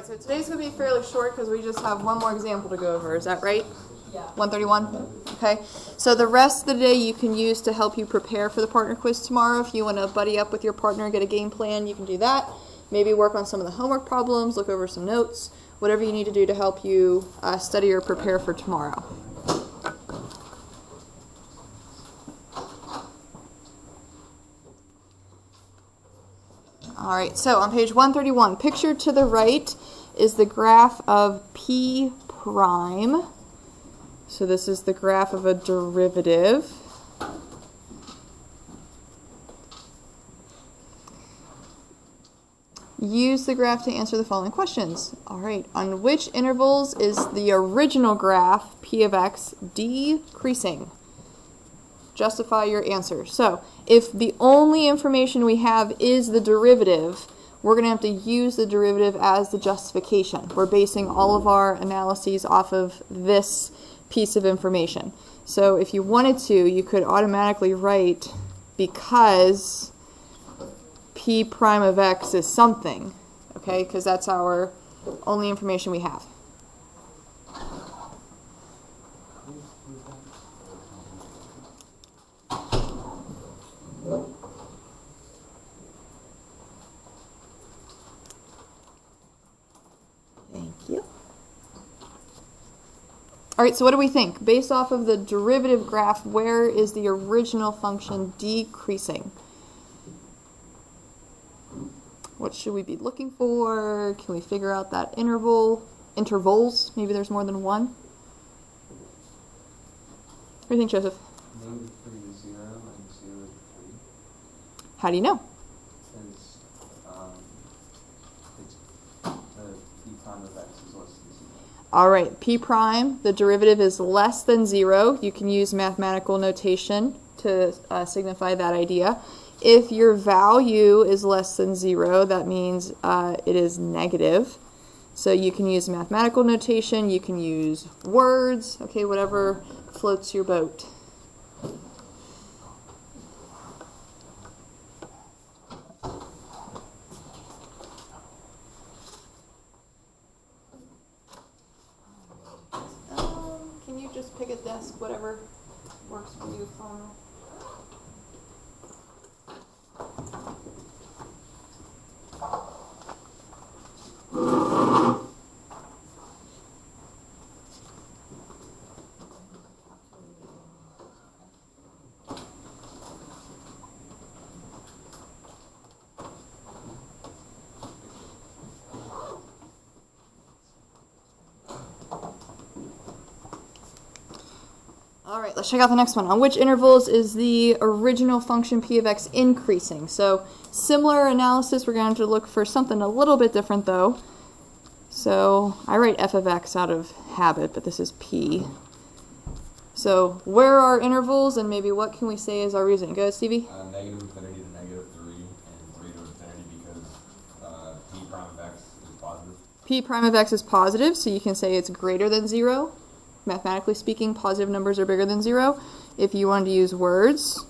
Alright, so today's going to be fairly short because we just have one more example to go over. Is that right? Yeah. 131? Okay. So the rest of the day you can use to help you prepare for the partner quiz tomorrow. If you want to buddy up with your partner and get a game plan, you can do that. Maybe work on some of the homework problems, look over some notes, whatever you need to do to help you study or prepare for tomorrow. All right, so on page 131, pictured to the right is the graph of P prime. So this is the graph of a derivative. Use the graph to answer the following questions. All right, on which intervals is the original graph, P of x, decreasing? Justify your answer. So if the only information we have is the derivative, we're going to have to use the derivative as the justification. We're basing all of our analyses off of this piece of information. So if you wanted to, you could automatically write because P prime of x is something, okay, because that's our only information we have. Thank you. All right, so what do we think? Based off of the derivative graph, where is the original function decreasing? What should we be looking for? Can we figure out that intervals? Maybe there's more than one. What do you think, Joseph? Negative 3 is 0 and 0 is 3. How do you know? Since it's P prime of x is less than 0. All right, P prime, the derivative is less than 0. You can use mathematical notation to signify that idea. If your value is less than 0, that means it is negative. So you can use mathematical notation, you can use words, okay, whatever floats your boat. Can you just pick a desk, whatever works for you, Connor? All right, let's check out the next one. On which intervals is the original function P of x increasing? So similar analysis, we're going to look for something a little bit different though. So I write f of x out of habit, but this is P. So where are intervals and maybe what can we say is our reason? Go ahead, Stevie. Negative infinity to negative 3 and 3 to infinity because P prime of x is positive. P prime of x is positive, so you can say it's greater than 0. Mathematically speaking, positive numbers are bigger than 0. If you wanted to use words,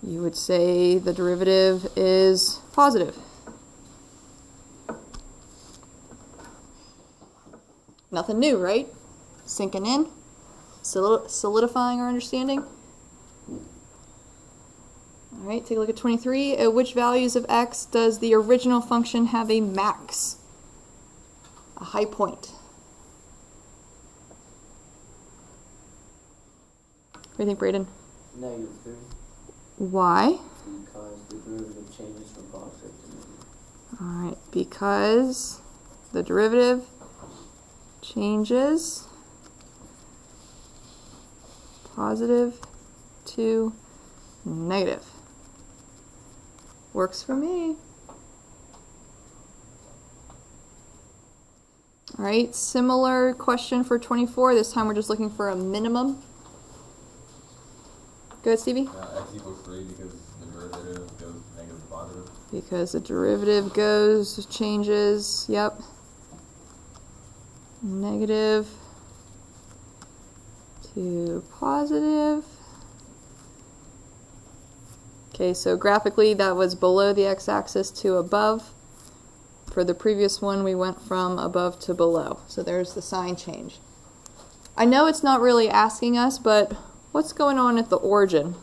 you would say the derivative is positive. Nothing new, right? Sinking in, solidifying our understanding. All right, take a look at 23. At which values of x does the original function have a max, a high point? What do you think, Braden? Negative 3. Why? Because the derivative changes from positive to negative. All right, because the derivative changes positive to negative. Works for me. All right, similar question for 24. This time we're just looking for a minimum. Go ahead, Stevie. X equals 3 because the derivative goes negative to positive. Because the derivative changes, yep. Negative to positive. Okay, so graphically that was below the x-axis to above. For the previous one, we went from above to below. So there's the sign change. I know it's not really asking us, but what's going on at the origin?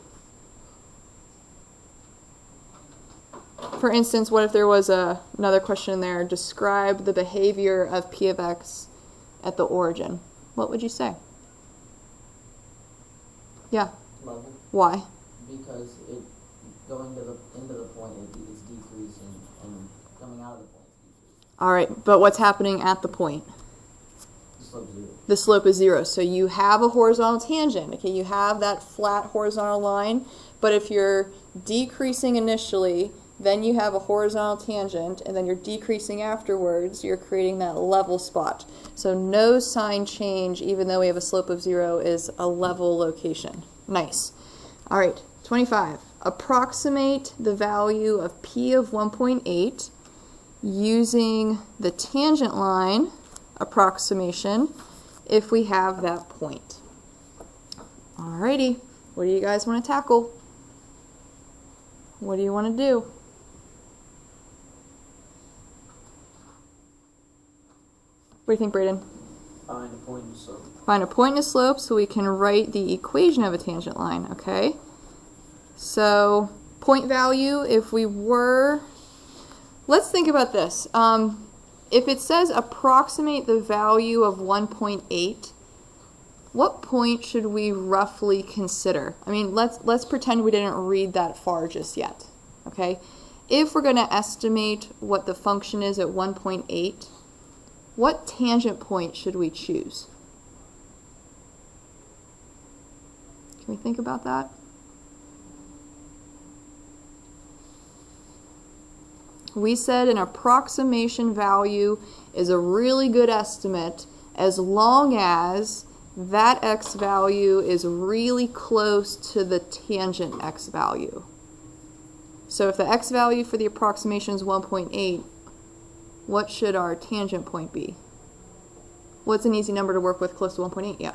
For instance, what if there was another question in there? Describe the behavior of p of x at the origin. What would you say? Yeah. Level, Why? because it going to the into the point it's decreasing, and coming out of the point it's decreasing. All right, but what's happening at the point? The slope 0. The slope is 0. So you have a horizontal tangent. Okay, you have that flat horizontal line, but if you're decreasing initially, then you have a horizontal tangent, and then you're decreasing afterwards, you're creating that level spot. So no sign change, even though we have a slope of 0, is a level location. Nice. All right, 25. Approximate the value of p of 1.8 using the tangent line approximation if we have that point. Alrighty, what do you guys want to tackle? What do you want to do? What do you think, Braden? Find a point and slope. Find a point and a slope so we can write the equation of a tangent line, okay? So, point value, if we were... Let's think about this. If it says approximate the value of 1.8, what point should we roughly consider? I mean, let's pretend we didn't read that far just yet, okay? If we're going to estimate what the function is at 1.8, what tangent point should we choose? Can we think about that? We said an approximation value is a really good estimate as long as that x value is really close to the tangent x value. So if the x value for the approximation is 1.8, what should our tangent point be? What's an easy number to work with close to 1.8? Yeah.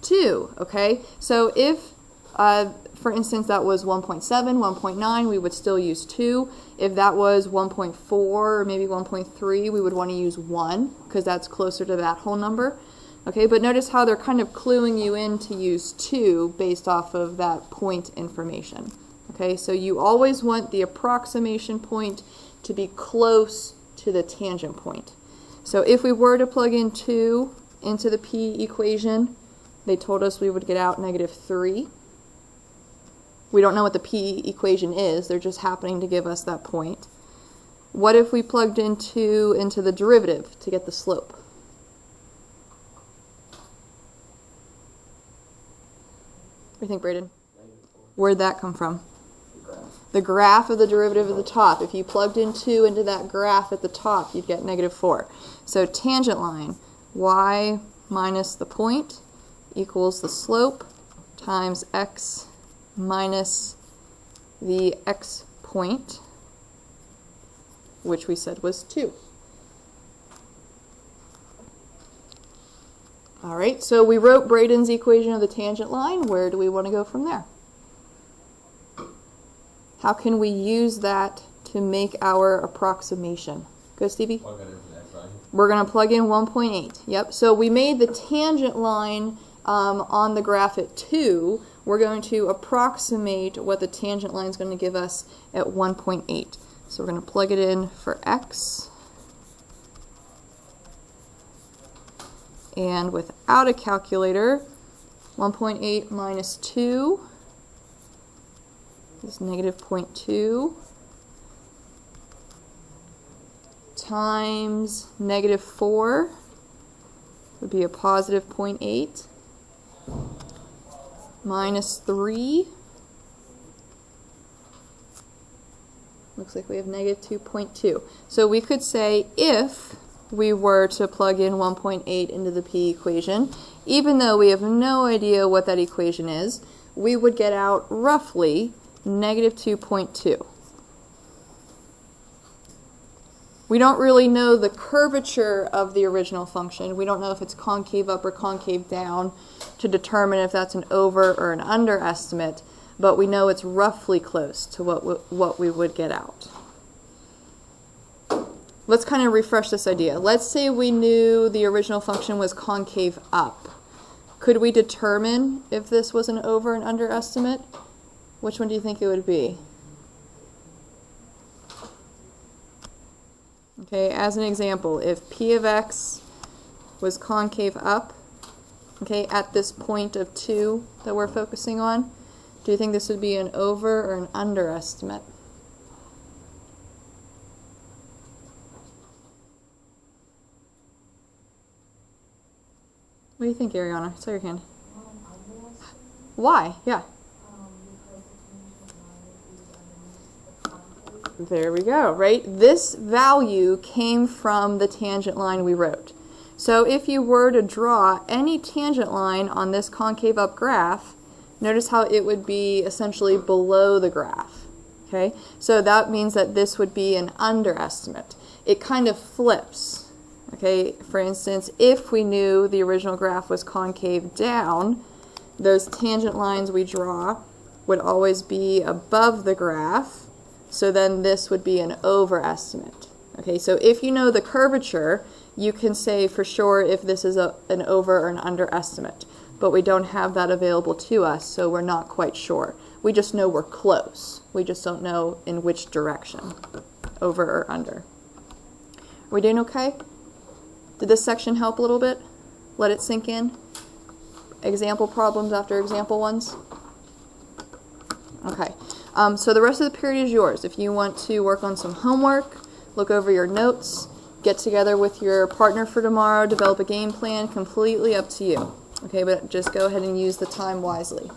2, okay? So if, for instance, that was 1.7, 1.9, we would still use 2. If that was 1.4 or maybe 1.3, we would want to use 1 because that's closer to that whole number. Okay, but notice how they're kind of cluing you in to use 2 based off of that point information. Okay, so you always want the approximation point to be close to the tangent point. So if we were to plug in 2 into the p equation, they told us we would get out -3. We don't know what the p equation is, they're just happening to give us that point. What if we plugged in 2 into the derivative to get the slope? What do you think, Braden? -4. Where'd that come from? The graph. The graph of the derivative at the top. If you plugged in 2 into that graph at the top, you'd get -4. So tangent line, y minus the point equals the slope times x minus the x point, which we said was 2. All right, so we wrote Braden's equation of the tangent line. Where do we want to go from there? How can we use that to make our approximation? Go, Stevie. Plug that in for the x value. We're going to plug in 1.8. Yep. So we made the tangent line on the graph at 2. We're going to approximate what the tangent line is going to give us at 1.8. So we're going to plug it in for x. And without a calculator, 1.8 minus 2 is -0.2 times -4 would be a positive 0.8 minus 3. Looks like we have -2.2. So we could say if we were to plug in 1.8 into the p equation, even though we have no idea what that equation is, we would get out roughly -2.2. We don't really know the curvature of the original function. We don't know if it's concave up or concave down to determine if that's an over or an under estimate, but we know it's roughly close to what we would get out. let's kind of refresh this idea. Let's say we knew the original function was concave up. Could we determine if this was an over and under estimate? Which one do you think it would be? Okay, as an example, if p of x was concave up, okay, at this point of 2 that we're focusing on, do you think this would be an over or an under estimate? What do you think, Ariana? I saw your hand. Why? Yeah. There we go, right? This value came from the tangent line we wrote. So if you were to draw any tangent line on this concave up graph, notice how it would be essentially below the graph. Okay? So that means that this would be an underestimate. It kind of flips. Okay? For instance, if we knew the original graph was concave down, those tangent lines we draw would always be above the graph. So then this would be an overestimate. Okay, so if you know the curvature, you can say for sure if this is an over or an underestimate. But we don't have that available to us, so we're not quite sure. We just know we're close. We just don't know in which direction, over or under. Are we doing okay? Did this section help a little bit? Let it sink in? Example problems after example ones? Okay. So the rest of the period is yours. If you want to work on some homework, look over your notes, get together with your partner for tomorrow, develop a game plan, completely up to you. Okay, but just go ahead and use the time wisely.